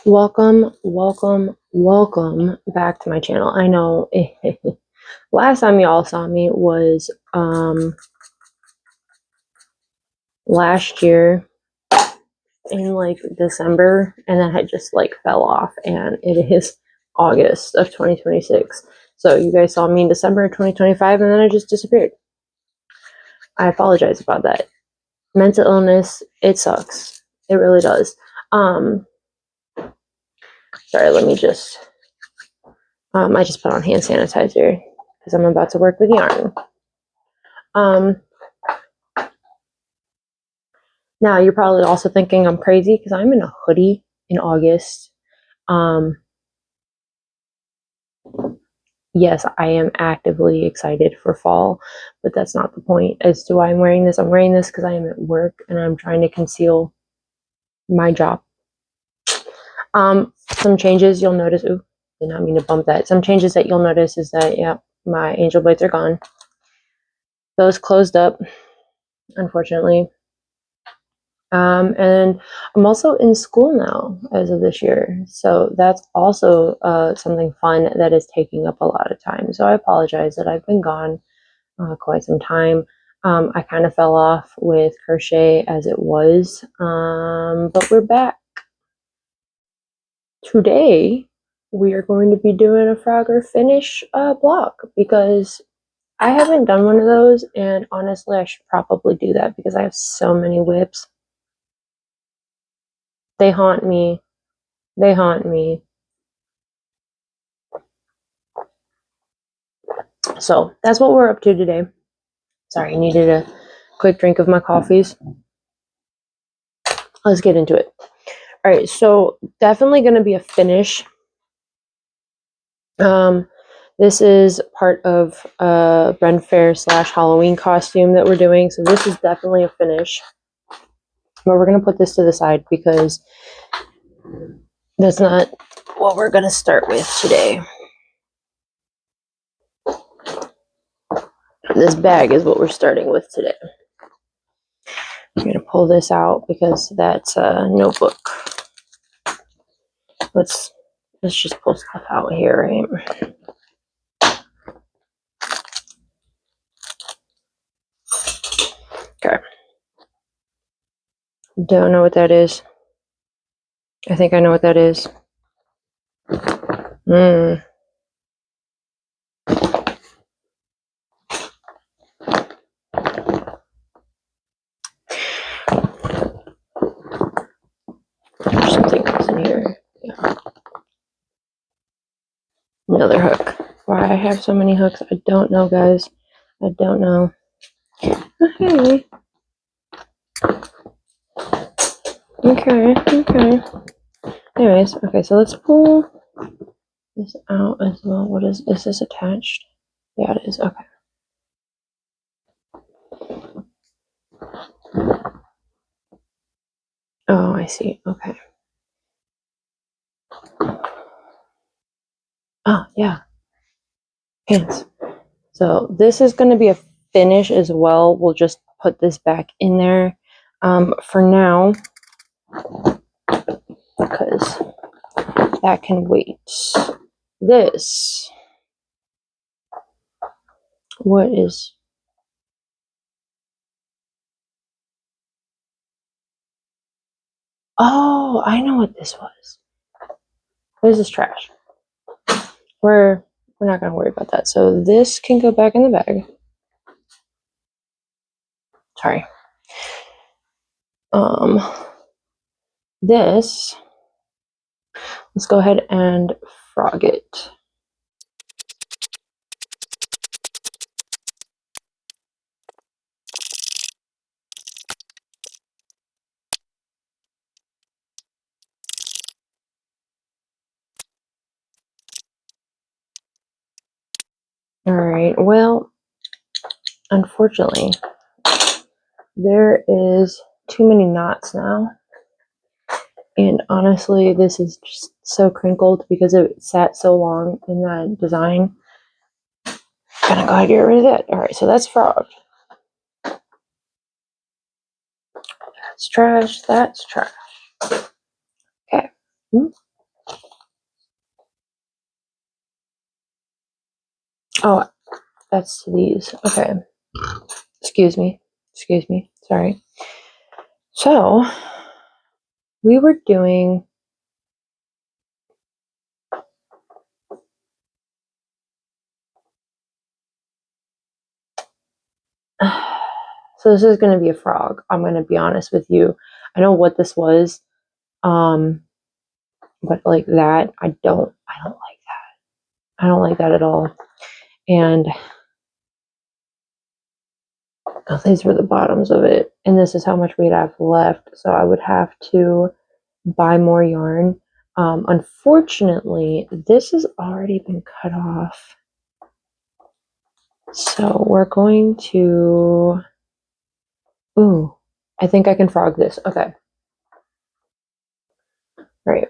Welcome, welcome, welcome back to my channel. I know last time y'all saw me was last year in like December, and then I just like fell off, and it is August of 2026. So you guys saw me in December of 2025, and then I just disappeared. I apologize about that. Mental illness, it sucks. It really does. Sorry, let me just I just put on hand sanitizer because I'm about to work with yarn. Now you're probably also thinking I'm crazy because I'm in a hoodie in August. Yes, I am actively excited for fall, but that's not the point as to why I'm wearing this. I'm wearing this because I am at work and I'm trying to conceal my job. Some changes you'll notice. Ooh, did not mean to bump that. Some changes that you'll notice is that, yeah, my angel blades are gone. Those closed up, unfortunately. And I'm also in school now as of this year. So that's also something fun that is taking up a lot of time. So I apologize that I've been gone quite some time. I kind of fell off with crochet as it was, but we're back. Today, we are going to be doing a Frogger finish block because I haven't done one of those, and honestly, I should probably do that because I have so many whips. They haunt me. They haunt me. So that's what we're up to today. Sorry, I needed a quick drink of my coffees. Let's get into it. All right, so definitely going to be a finish. This is part of Ren Fair / Halloween costume that we're doing. So this is definitely a finish. But we're going to put this to the side because that's not what we're going to start with today. This bag is what we're starting with today. I'm going to pull this out because that's a notebook. Let's just pull stuff out here, right? Okay. Don't know what that is. I think I know what that is. There's something else in here. Yeah. Another hook. Why I have so many hooks, I don't know, guys. I don't know. Okay. Okay. Anyways, okay, so let's pull this out as well. What is this attached? Yeah, it is. Okay. Oh, I see. Okay. Oh, yeah. Pants. So this is going to be a finish as well. We'll just put this back in there for now because that can wait. This. What is... Oh, I know what this was. This is trash. We're not going to worry about that. So this can go back in the bag. Sorry. This, let's go ahead and frog it. All right. Well, unfortunately, there is too many knots now. And honestly, this is just so crinkled because it sat so long in that design. I'm gonna go ahead and get rid of that. All right, so that's frogged. That's trash. That's trash. Okay. Oh, that's to these. Okay. Excuse me. Sorry. So we were doing so this is going to be a frog. I'm going to be honest with you. I know what this was. But like that, I don't like that. I don't like that at all. And these were the bottoms of it. And this is how much we'd have left. So I would have to buy more yarn. Unfortunately, this has already been cut off. So we're going to, ooh, I think I can frog this. Okay. Right.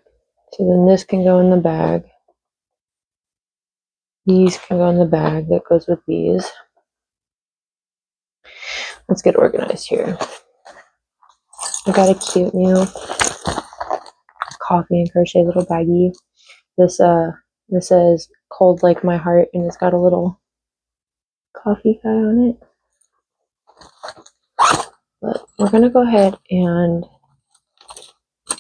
So then this can go in the bag. These can go in the bag that goes with these. Let's get organized here. I got a cute new coffee and crochet little baggie. This says cold like my heart, and it's got a little coffee guy on it. But we're gonna go ahead and I'm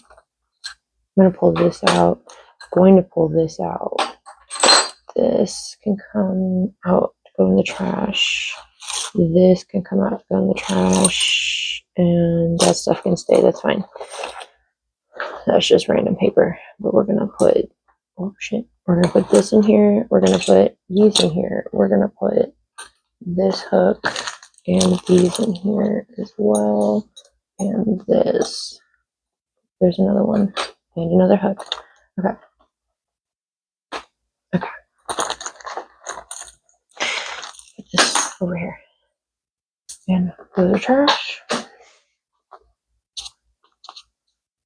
gonna pull this out. I'm going to pull this out. This can come out to go in the trash. This can come out to go in the trash, and that stuff can stay. That's fine. That's just random paper. But we're gonna put, oh shit, we're gonna put this in here. We're gonna put these in here. We're gonna put this hook and these in here as well. And this. There's another one. And another hook. Okay. Okay. Put this over here. And those are trash.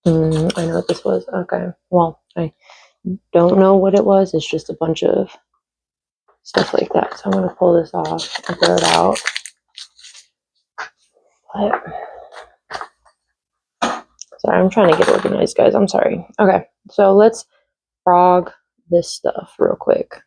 I know what this was. Okay. Well, I don't know what it was. It's just a bunch of stuff like that. So I'm going to pull this off and throw it out. But, sorry, I'm trying to get organized, guys. I'm sorry. Okay. So let's frog this stuff real quick.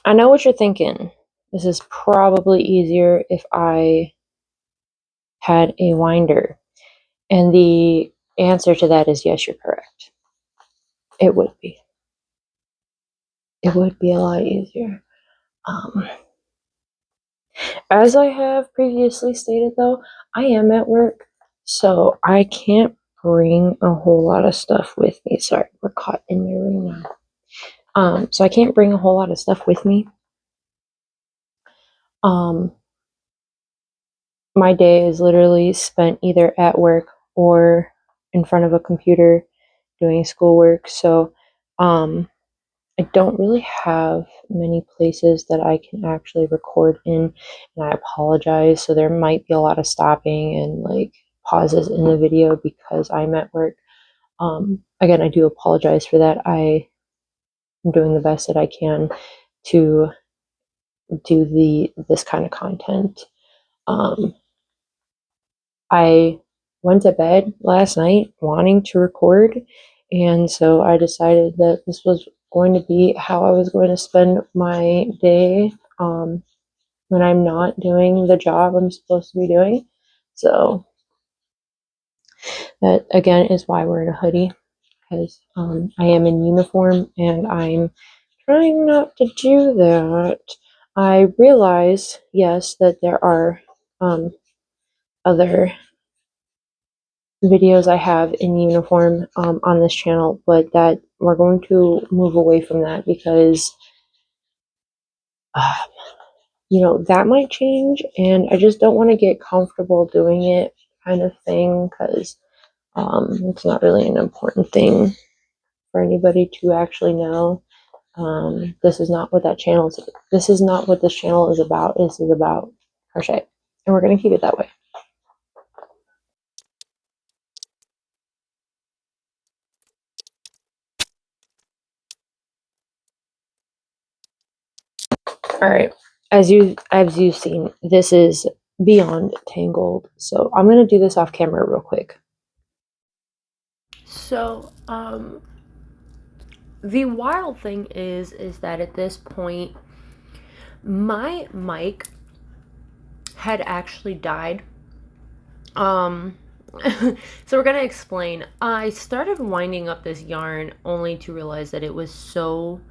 I know what you're thinking. This is probably easier if I had a winder. And the answer to that is yes, you're correct. It would be. It would be a lot easier. As I have previously stated, though, I am at work, so I can't bring a whole lot of stuff with me. Sorry, we're caught in my room now. So I can't bring a whole lot of stuff with me. My day is literally spent either at work or in front of a computer doing schoolwork. So, I don't really have many places that I can actually record in, and I apologize. So there might be a lot of stopping and like pauses in the video because I'm at work. Again, I do apologize for that. I am doing the best that I can to do this kind of content. I went to bed last night wanting to record, and so I decided that this was going to be how I was going to spend my day when I'm not doing the job I'm supposed to be doing. So that again is why we're in a hoodie, because I am in uniform and I'm trying not to do that. I realize, yes, that there are other videos I have in uniform on this channel, but that we're going to move away from that because that might change, and I just don't want to get comfortable doing it kind of thing because it's not really an important thing for anybody to actually know. This is not what this is not what this channel is about. This is about crochet, and we're going to keep it that way. All right. As you've seen, this is beyond tangled. So I'm gonna do this off camera real quick. So, the wild thing is that at this point, my mic had actually died. So we're gonna explain. I started winding up this yarn only to realize that it was so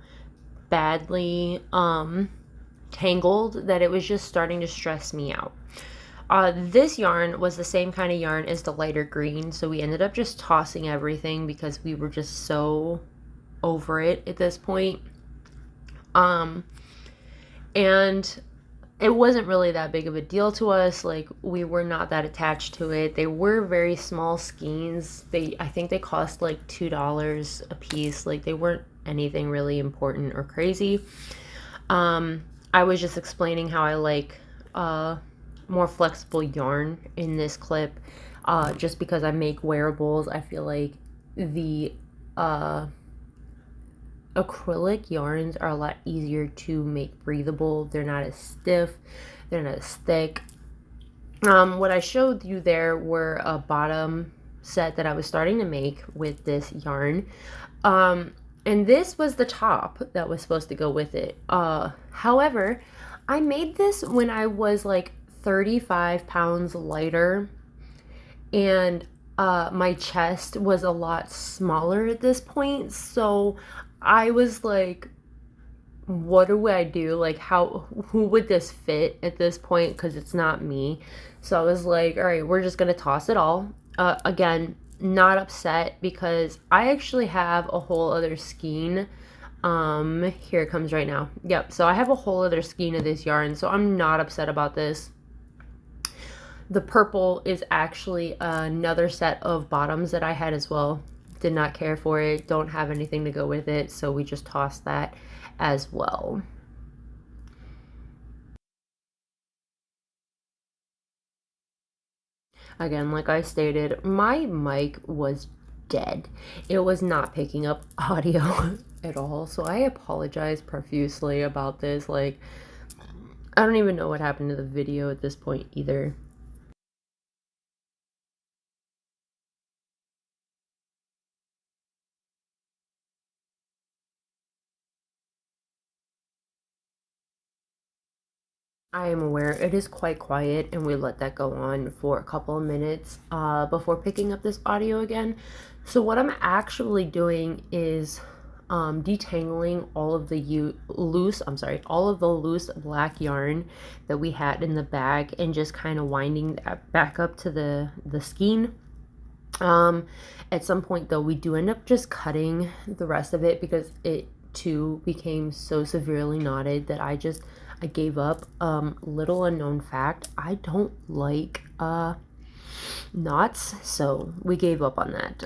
badly tangled that it was just starting to stress me out. This yarn was the same kind of yarn as the lighter green, so we ended up just tossing everything because we were just so over it at this point. And it wasn't really that big of a deal to us. Like, we were not that attached to it. They were very small skeins. I think they cost like $2 a piece. Like, they weren't anything really important or crazy. I was just explaining how I like more flexible yarn in this clip, just because I make wearables. I feel like the acrylic yarns are a lot easier to make breathable. They're not as stiff, they're not as thick. What I showed you there were a bottom set that I was starting to make with this yarn. And this was the top that was supposed to go with it. However, I made this when I was like 35 pounds lighter, and my chest was a lot smaller at this point. So I was like, what do I do? Like, who would this fit at this point? Because it's not me. So I was like, all right, we're just going to toss it all. Again, not upset because I actually have a whole other skein. Here it comes right now. Yep. So I have a whole other skein of this yarn. So I'm not upset about this. The purple is actually another set of bottoms that I had as well. Did not care for it. Don't have anything to go with it. So we just tossed that as well. Again, like I stated, my mic was dead. It was not picking up audio at all. So I apologize profusely about this. Like, I don't even know what happened to the video at this point either. I am aware it is quite quiet, and we let that go on for a couple of minutes before picking up this audio again. So what I'm actually doing is detangling all of the loose black yarn that we had in the bag, and just kind of winding that back up to the skein. At some point though, we do end up just cutting the rest of it because it too became so severely knotted that I gave up. Little unknown fact, I don't like knots, so we gave up on that.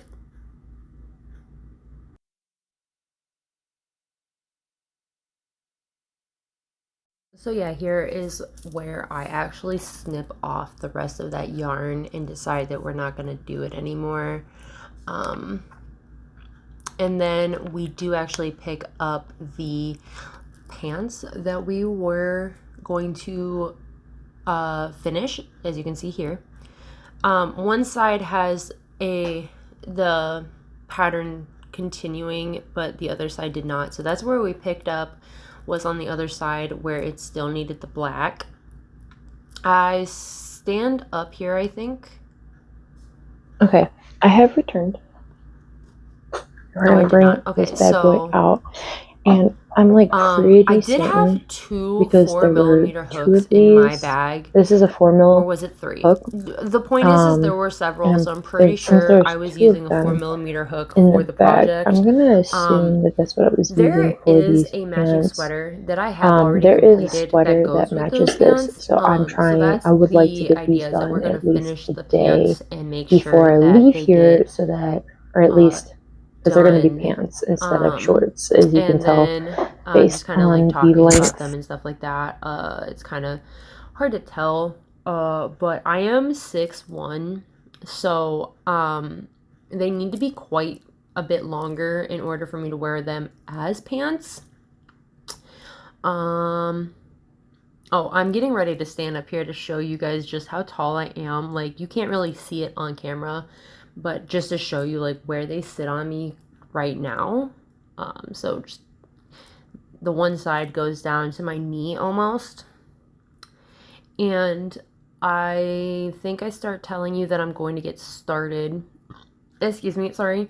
So yeah, here is where I actually snip off the rest of that yarn and decide that we're not going to do it anymore. And then we do actually pick up the pants that we were going to finish, as you can see here. One side has the pattern continuing, but the other side did not. So that's where we picked up, was on the other side where it still needed the black. I stand up here, I think. Okay, I have returned. We're gonna bring this bad boy out. And I'm like pretty I did have two because 4mm hooks in my bag. This is a 4mm or was it 3? hook. The point is there were several, so I'm pretty sure I was using a 4mm hook for the project. I'm gonna assume that that's what I was using for There is these a matching pants. sweater that I have already There is a completed sweater that goes that with matches those pants. this, so I'm trying. That's I would like to the get these idea, is that we're done going at to least finish a the day pants and make before sure I that leave they here, get so that, or at least because they're going to be pants instead of shorts, as you can tell, just based kind of on like the talking about length. them and stuff like that. It's kind of hard to tell, but I am 6'1", so they need to be quite a bit longer in order for me to wear them as pants. Oh, I'm getting ready to stand up here to show you guys just how tall I am. Like, you can't really see it on camera, but just to show you, like, where they sit on me right now. So just the one side goes down to my knee almost. And I think I start telling you that I'm going to get started. Excuse me, sorry.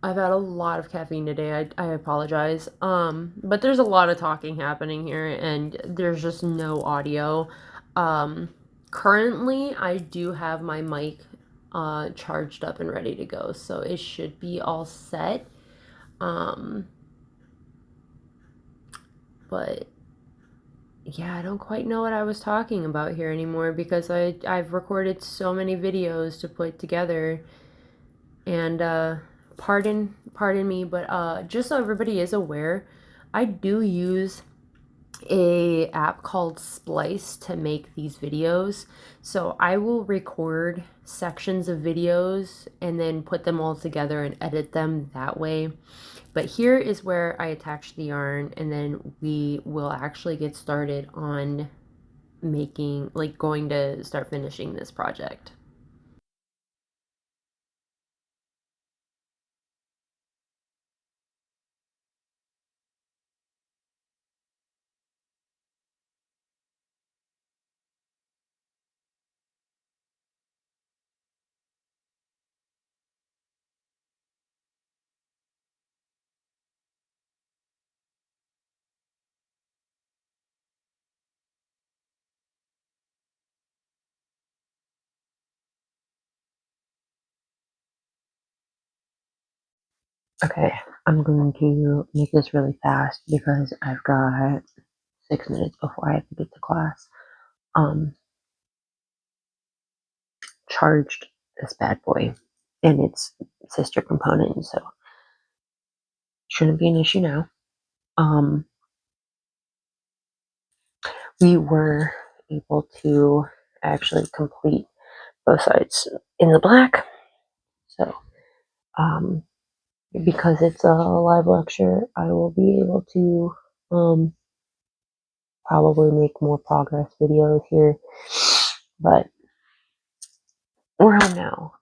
I've had a lot of caffeine today. I apologize. But there's a lot of talking happening here and there's just no audio. Um, Currently I do have my mic charged up and ready to go, so it should be all set. Um, but yeah, I don't quite know what I was talking about here anymore because I've recorded so many videos to put together. And pardon me, but just so everybody is aware, I do use a app called Splice to make these videos. So I will record sections of videos and then put them all together and edit them that way. But here is where I attach the yarn, and then we will actually get started on making, like, going to start finishing this project. Okay, I'm going to make this really fast because I've got 6 minutes before I have to get to class. Um, Charged this bad boy and its sister component, so shouldn't be an issue now. Um, we were able to actually complete both sides in the black, so um, because it's a live lecture, I will be able to probably make more progress videos here, but we're on now.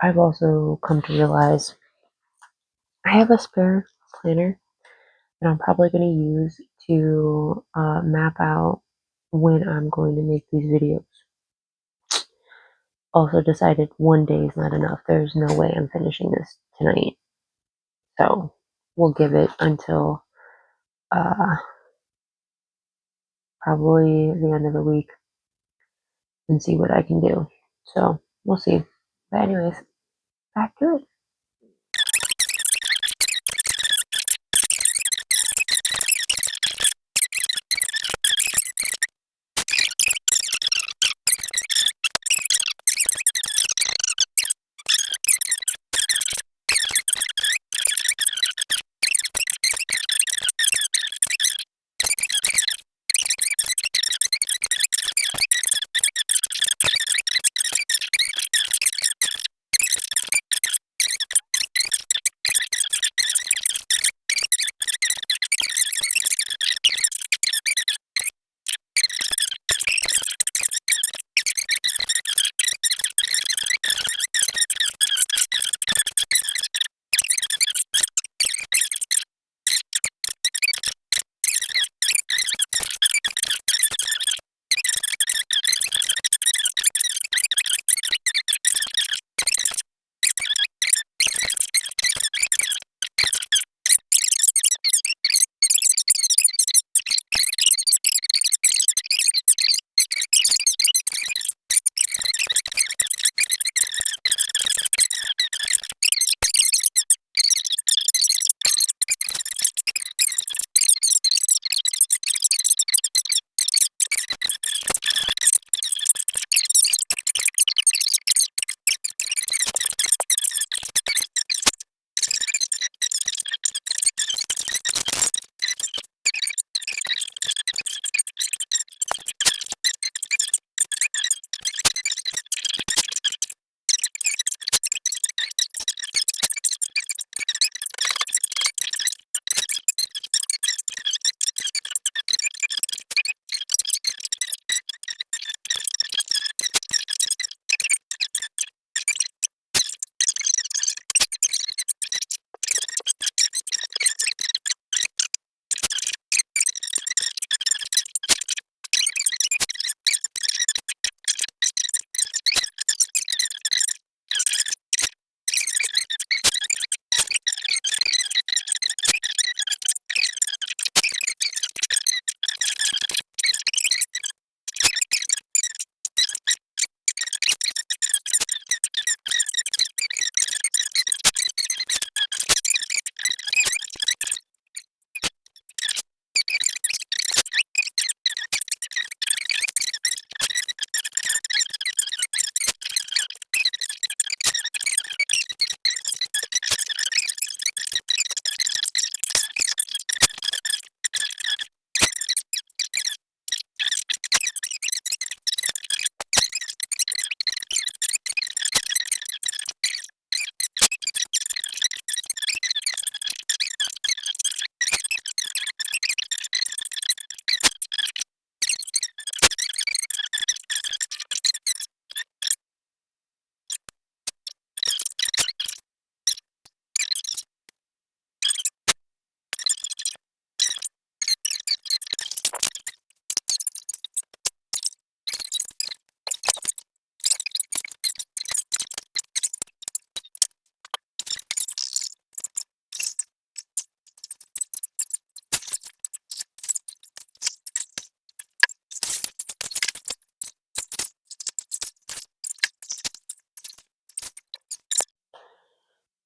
I've also come to realize I have a spare planner that I'm probably going to use to map out when I'm going to make these videos. Also decided one day is not enough. There's no way I'm finishing this tonight. So we'll give it until uh, probably the end of the week and see what I can do. So we'll see. But anyways, back to it.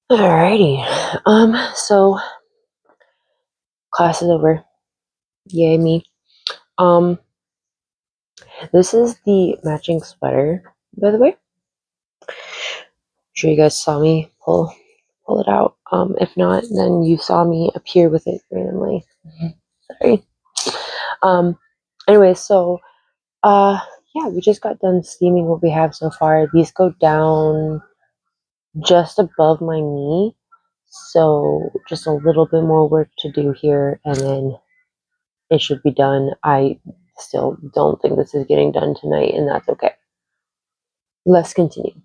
Alrighty. So class is over. Yay me. Um, this is the matching sweater, by the way. Sure you guys saw me pull it out. If not, then you saw me appear with it randomly. Sorry. Um, anyway, so yeah, we just got done steaming what we have so far. These go down just above my knee, so just a little bit more work to do here, and then it should be done. I still don't think this is getting done tonight, and that's okay. Let's continue.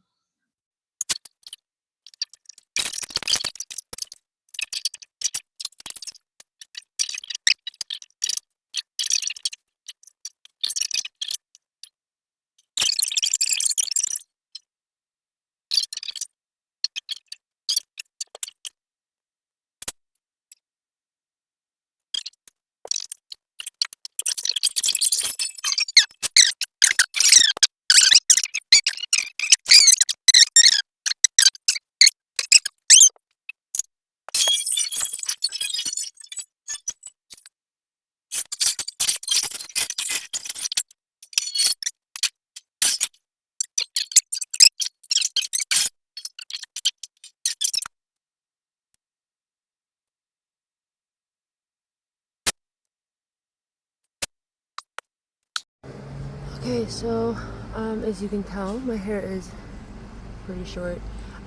Okay, so as you can tell, my hair is pretty short.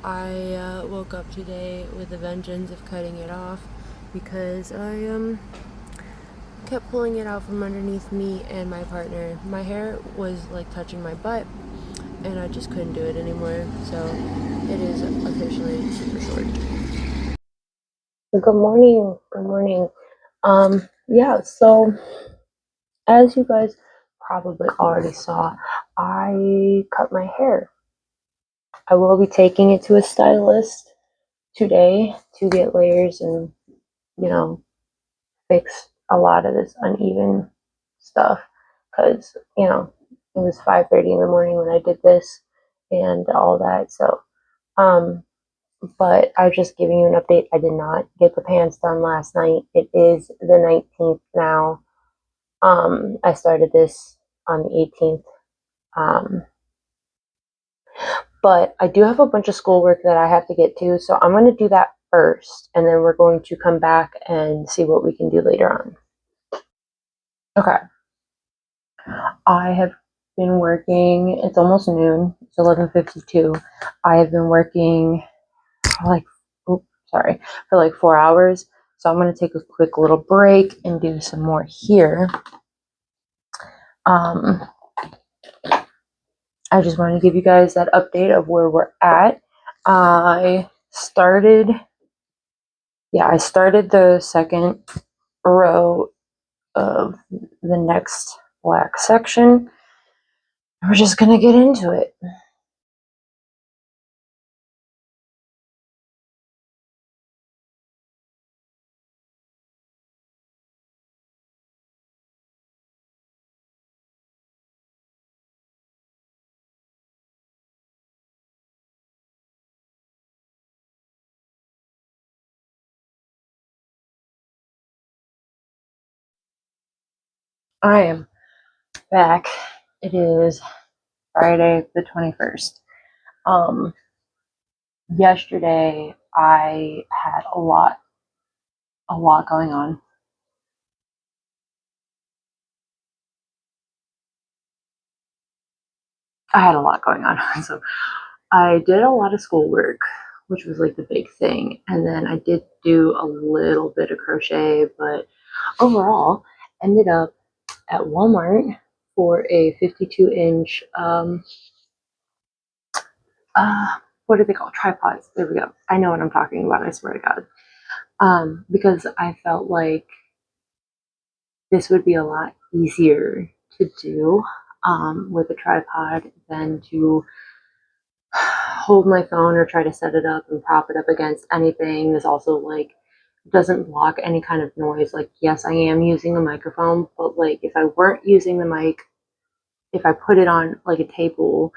I woke up today with a vengeance of cutting it off because I kept pulling it out from underneath me and my partner. My hair was like touching my butt and I just couldn't do it anymore, so it is officially super short. Good morning. Good morning. Yeah, so as you guys probably already saw, I cut my hair. I will be taking it to a stylist today to get layers and, you know, fix a lot of this uneven stuff because, it was 5:30 in the morning when I did this and all that. So, um, but I was just giving you an update. I did not get the pants done last night. It is the 19th now. I started this on the 18th. Um, but I do have a bunch of schoolwork that I have to get to, so I'm going to do that first, and then we're going to come back and see what we can do later on. Okay. I have been working, it's almost noon, it's 11:52. I have been working for like, sorry, for like 4 hours. So I'm going to take a quick little break and do some more here. Um, I just want to give you guys that update of where we're at. I started the second row of the next black section. We're just going to get into it. I am back. It is Friday the 21st. Yesterday I had a lot going on. I had a lot going on. So I did a lot of schoolwork, which was like the big thing. And then I did do a little bit of crochet, but overall ended up at Walmart for a 52-inch, what do they call tripods? There we go. I know what I'm talking about. I swear to God. Because I felt like this would be a lot easier to do with a tripod than to hold my phone or try to set it up and prop it up against anything. This also like doesn't block any kind of noise. Like, yes, I am using a microphone, but like if I weren't using the mic, if I put it on like a table,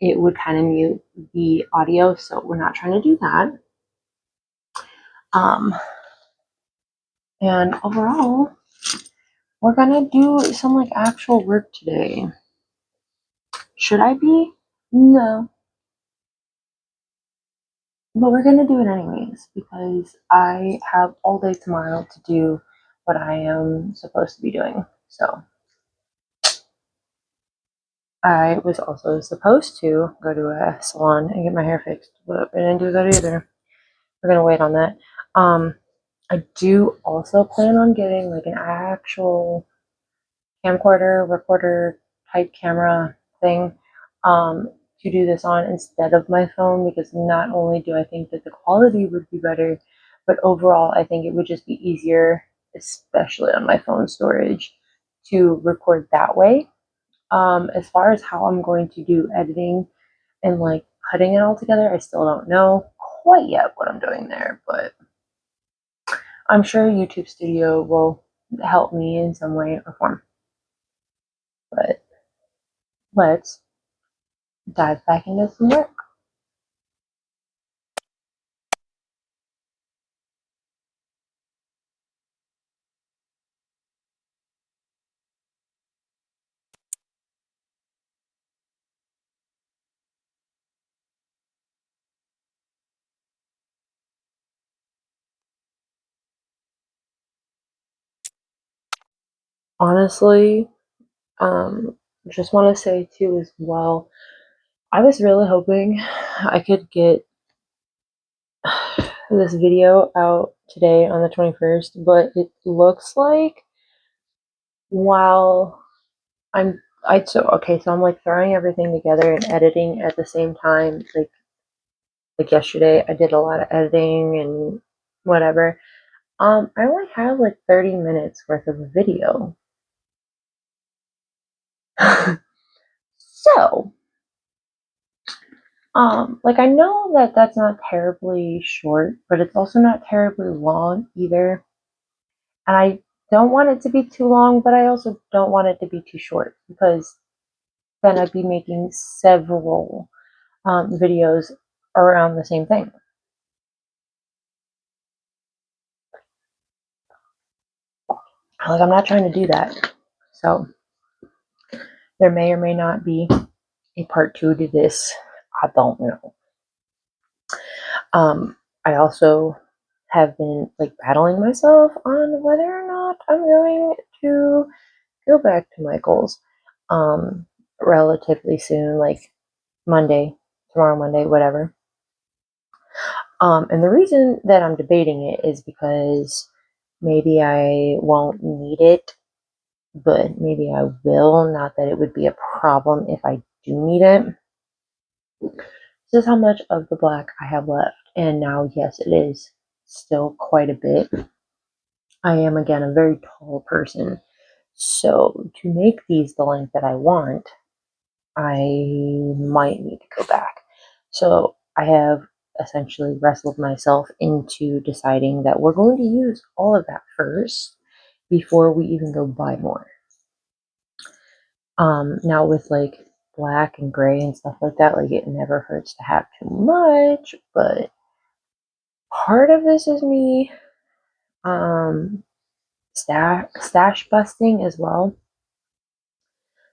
it would kind of mute the audio. So we're not trying to do that. Um, and overall, we're gonna do some like actual work today. Should I be? No. But we're gonna do it anyways because I have all day tomorrow to do what I am supposed to be doing. So I was also supposed to go to a salon and get my hair fixed, but I didn't do that either. We're gonna wait on that. I do also plan on getting like an actual camcorder, recorder type camera thing to do this on instead of my phone because not only do I think that the quality would be better, but overall I think it would just be easier, especially on my phone storage, to record that way. As far as how I'm going to do editing and like putting it all together, I still don't know quite yet what I'm doing there, but I'm sure YouTube Studio will help me in some way or form. But let's dive back into some work. Honestly, just want to say too as well, I was really hoping I could get this video out today on the 21st, but it looks like while so I'm like throwing everything together and editing at the same time. Like yesterday, I did a lot of editing and whatever. I only have like 30 minutes worth of a video. So, like I know that that's not terribly short, but it's also not terribly long either. And I don't want it to be too long, but I also don't want it to be too short because then I'd be making several videos around the same thing. Like I'm not trying to do that. So there may or may not be a part two to this. I don't know. I also have been like battling myself on whether or not I'm going to go back to Michael's relatively soon, like Monday, tomorrow, Monday, whatever. And the reason that I'm debating it is because maybe I won't need it, but maybe I will. Not that it would be a problem if I do need it. This is how much of the black I have left. And now, yes, it is still quite a bit. I am, again, a very tall person. So to make these the length that I want, I might need to go back. So I have essentially wrestled myself into deciding that we're going to use all of that first before we even go buy more. Now with like black and gray and stuff like that, like it never hurts to have too much, but part of this is me stash busting as well.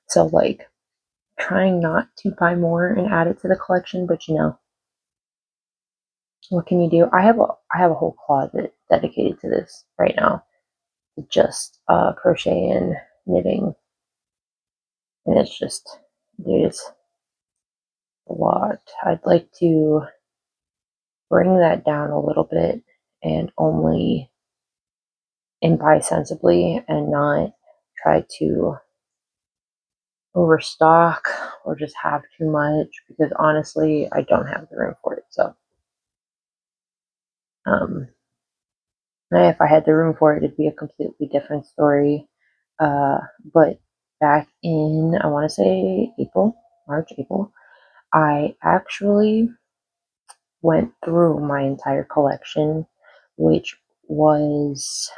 So like trying not to buy more and add it to the collection, but you know, what can you do? I have a whole closet dedicated to this right now. Just crochet and knitting. And it's just, dude, it's a lot. I'd like to bring that down a little bit and only and buy sensibly and not try to overstock or just have too much because honestly I don't have the room for it. So if I had the room for it, it'd be a completely different story. But back in, I want to say March, April, I actually went through my entire collection, which was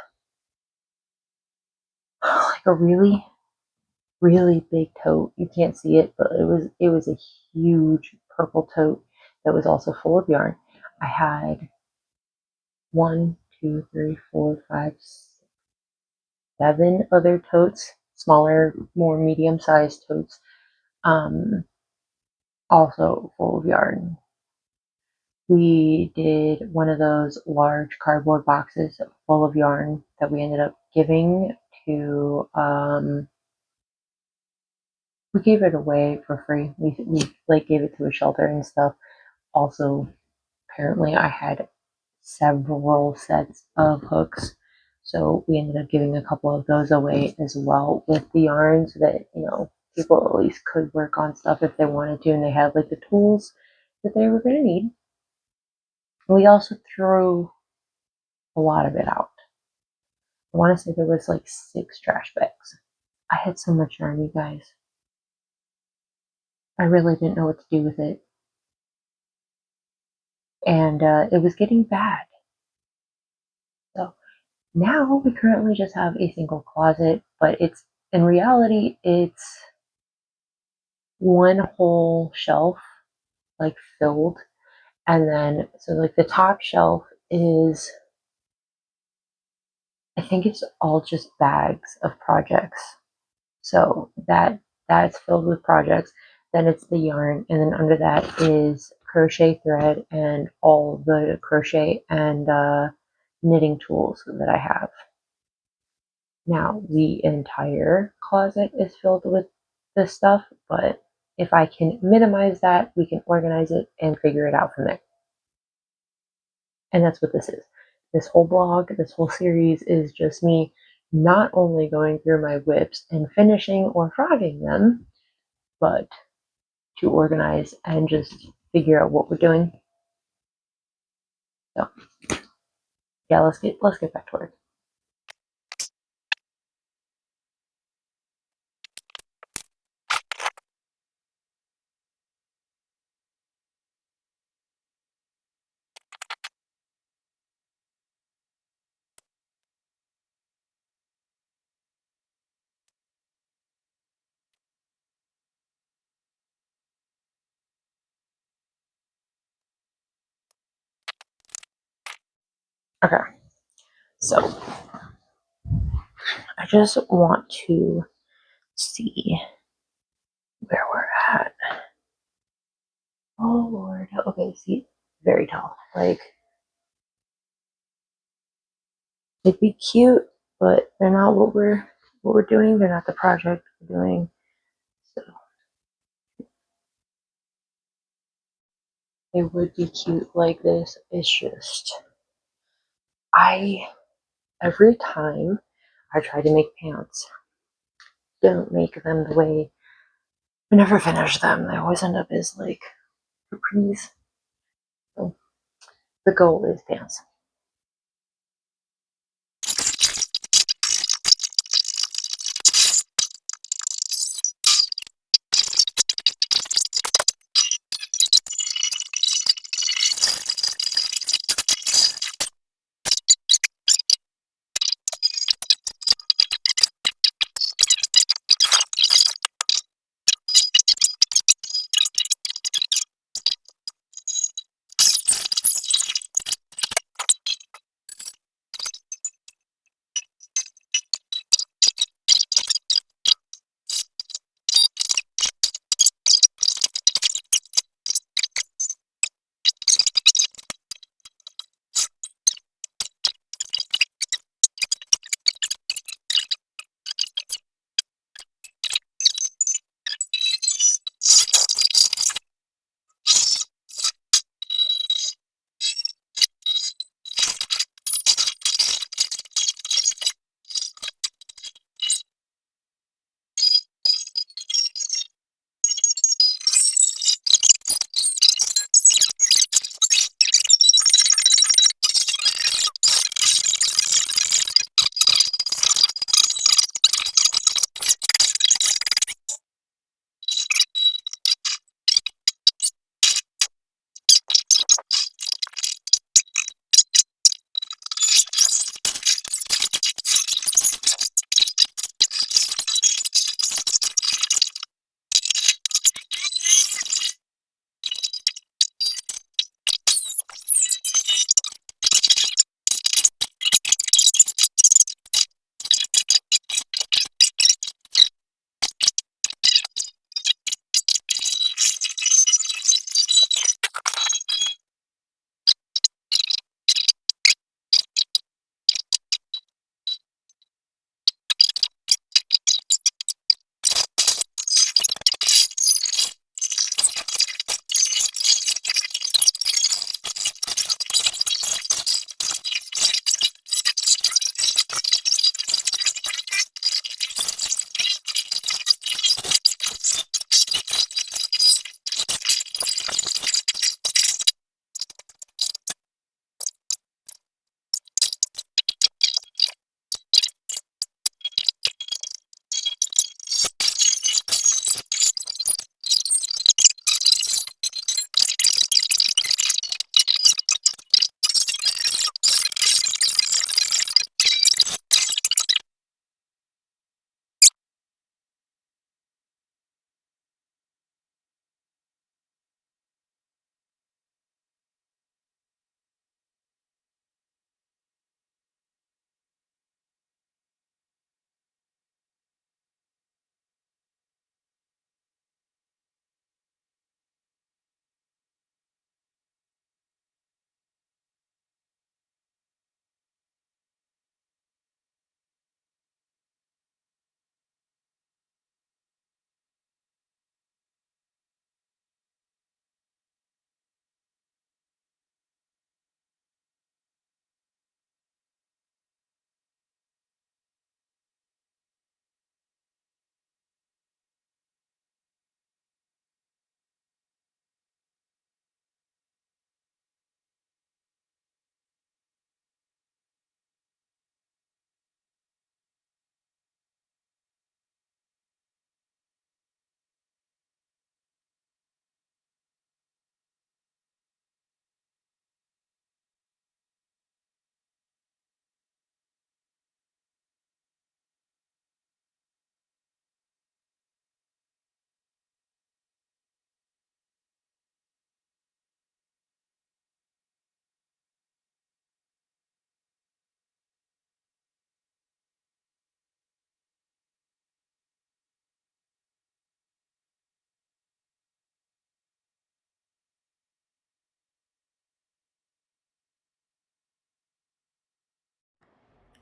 like a really, really big tote. You can't see it, but it was a huge purple tote that was also full of yarn. I had 1, 2, 3, 4, 5, 7 other totes, smaller, more medium-sized totes, also full of yarn. We did one of those large cardboard boxes full of yarn that we ended up giving to, we gave it away for free. We like gave it to a shelter and stuff. Also, apparently I had several sets of hooks, so we ended up giving a couple of those away as well with the yarn so that, you know, people at least could work on stuff if they wanted to and they had like the tools that they were going to need. We also threw a lot of it out. I want to say there was like 6 trash bags. I had so much yarn, you guys. I really didn't know what to do with it. And it was getting bad. So now we currently just have a single closet, but it's, in reality, it's one whole shelf, like filled. And then, so like the top shelf is, I think it's all just bags of projects. So that's filled with projects. Then it's the yarn, and then under that is crochet thread and all the crochet and knitting tools that I have. Now the entire closet is filled with this stuff, but if I can minimize that, we can organize it and figure it out from there. And that's what this is. This whole blog, this whole series is just me not only going through my whips and finishing or frogging them, but to organize and just figure out what we're doing. So yeah, let's get back to work. Okay, so I just want to see where we're at. Oh Lord. Okay, see, very tall. Like, it'd be cute, but they're not what we're doing. They're not the project we're doing. So they would be cute like this. It's just every time I try to make pants, don't make them the way I never finish them. They always end up as like capris. So the goal is pants.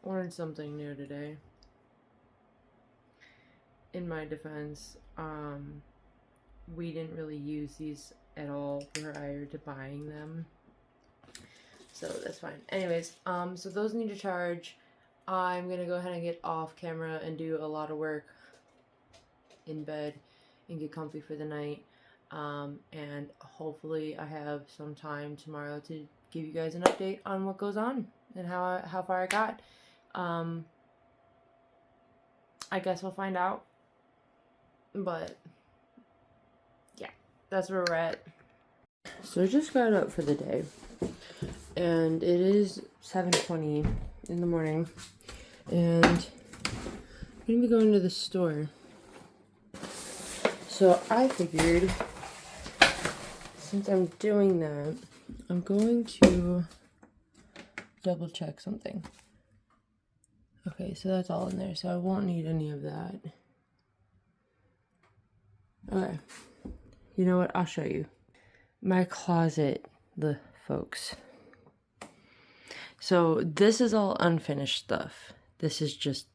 learned something new today. In my defense, we didn't really use these at all prior to buying them, so that's fine. Anyways, so those need to charge. I'm gonna go ahead and get off camera and do a lot of work in bed and get comfy for the night, and hopefully I have some time tomorrow to give you guys an update on what goes on and how far I got. I guess we'll find out, but yeah, that's where we're at. So I just got up for the day, and it is 7:20 in the morning, and I'm gonna be going to the store. So I figured, since I'm doing that, I'm going to double check something. Okay, so that's all in there, so I won't need any of that. Okay, you know what? I'll show you. My closet, the folks. So this is all unfinished stuff. This is just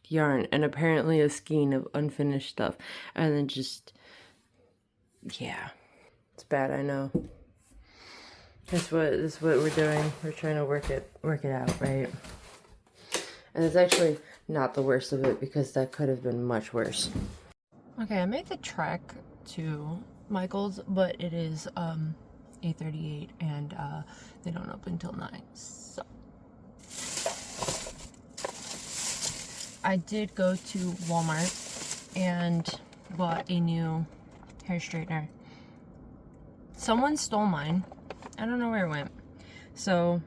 yarn and apparently a skein of unfinished stuff. And then just, yeah. It's bad, I know. This is what we're doing. We're trying to work it out, right? And it's actually not the worst of it, because that could have been much worse. Okay, I made the trek to Michael's, but it is 8:38 and they don't open until 9. So I did go to Walmart and bought a new hair straightener. Someone stole mine. I don't know where it went. So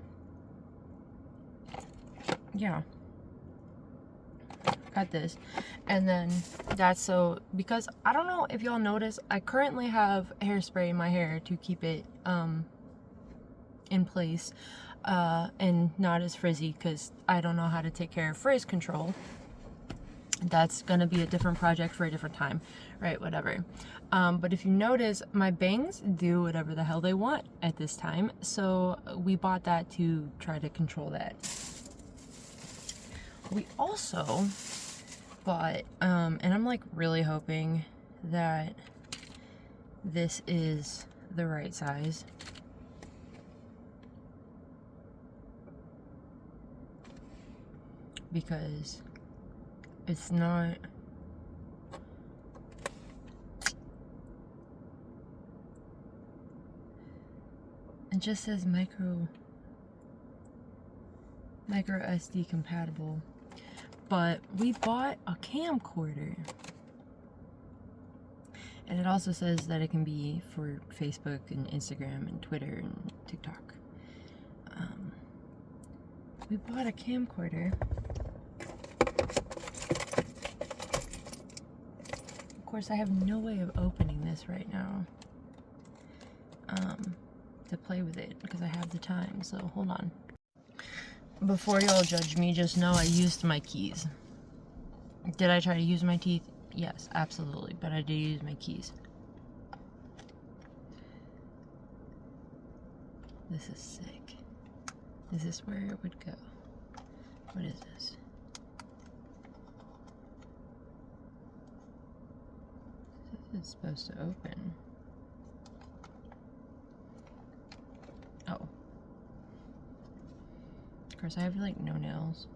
yeah, got this. And then that's so, because I don't know if y'all notice, I currently have hairspray in my hair to keep it in place and not as frizzy, because I don't know how to take care of frizz control. That's gonna be a different project for a different time, right? Whatever. But if you notice, my bangs do whatever the hell they want at this time, so we bought that to try to control that. We also bought, and I'm like really hoping that this is the right size. Because it's not. It just says micro SD compatible. But we bought a camcorder. And it also says that it can be for Facebook and Instagram and Twitter and TikTok. We bought a camcorder. Of course, I have no way of opening this right now to play with it, because I have the time, so hold on. Before y'all judge me, just know I used my keys. Did I try to use my teeth? Yes, absolutely, but I did use my keys. This is sick. Is this where it would go? What is this? This is supposed to open. Oh. Of course, I have like no nails.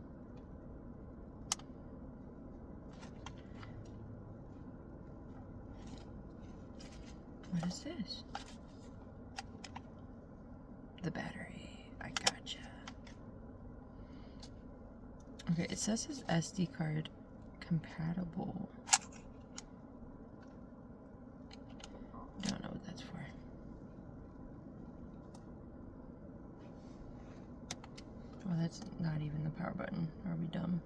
What is this? The battery. I gotcha. Okay, it says it's SD card compatible. Don't know what that's for. Oh, that's not even the power button. Are we dumb?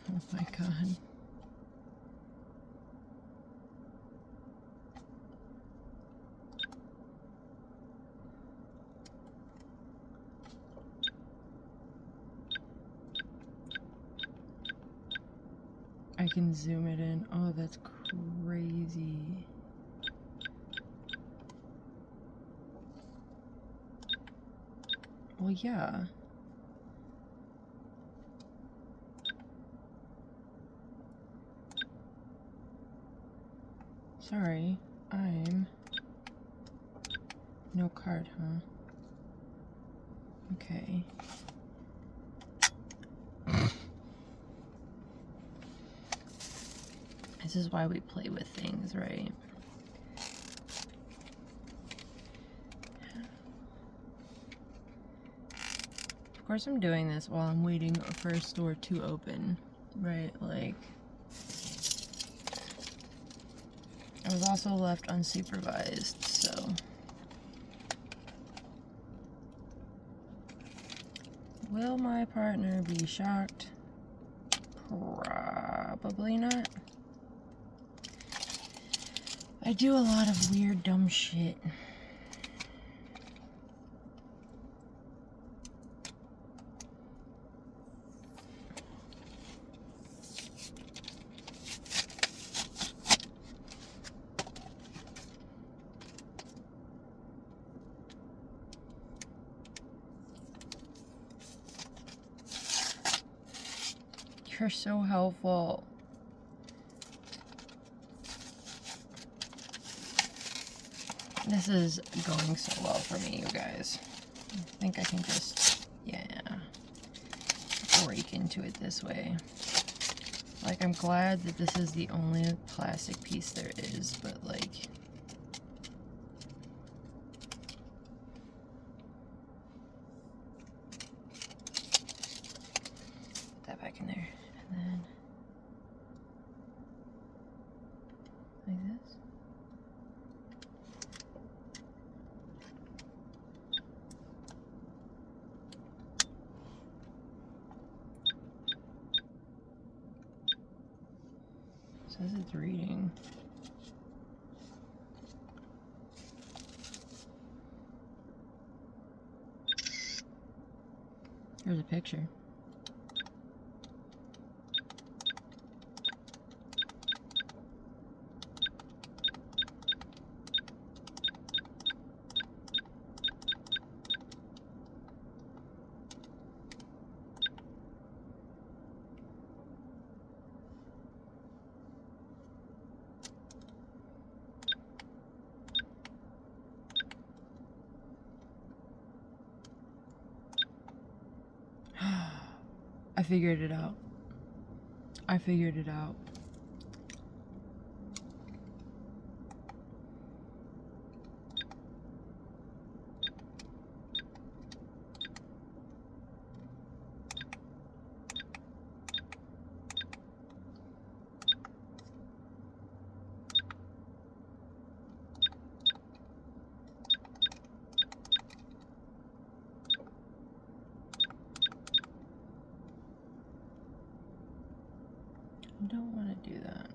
Oh my god. I can zoom it in. Oh, that's crazy. Well, yeah. Sorry, I'm... No card, huh? Okay. This is why we play with things, right? Of course I'm doing this while I'm waiting for a store to open, right? Like, I was also left unsupervised, so... Will my partner be shocked? Probably not. I do a lot of weird, dumb shit. You're so helpful. This is going so well for me, you guys. I think I can just, yeah, break into it this way. Like, I'm glad that this is the only plastic piece there is, but like... Put that back in there. And then... like this. Says it's reading. Here's a picture. I figured it out. I figured it out. I don't want to do that.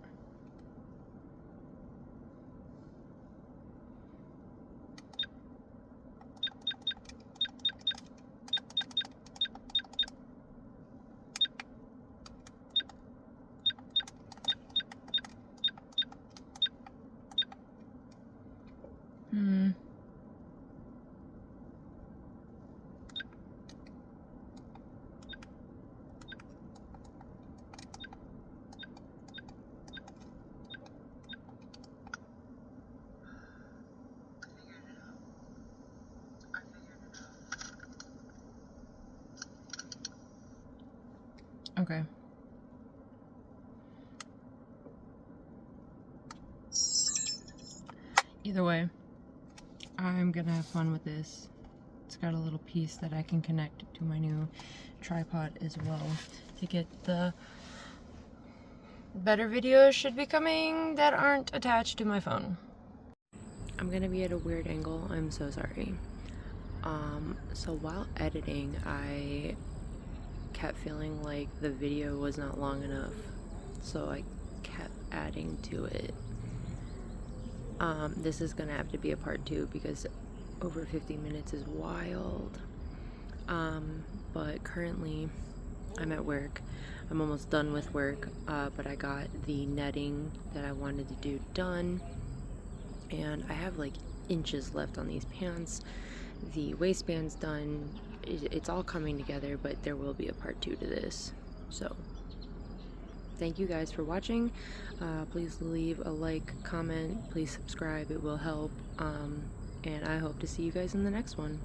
Okay. Either way, I'm gonna have fun with this. It's got a little piece that I can connect to my new tripod as well to get the better videos should be coming that aren't attached to my phone. I'm gonna be at a weird angle. I'm so sorry. So while editing, I kept feeling like the video was not long enough, so I kept adding to it. This is gonna have to be a part 2 because over 50 minutes is wild. But currently I'm at work. I'm almost done with work, but I got the netting that I wanted to do done, and I have like inches left on these pants. The waistband's done, it's all coming together, but there will be a part 2 to this. So thank you guys for watching. Please leave a like, comment, please subscribe, it will help. And I hope to see you guys in the next one.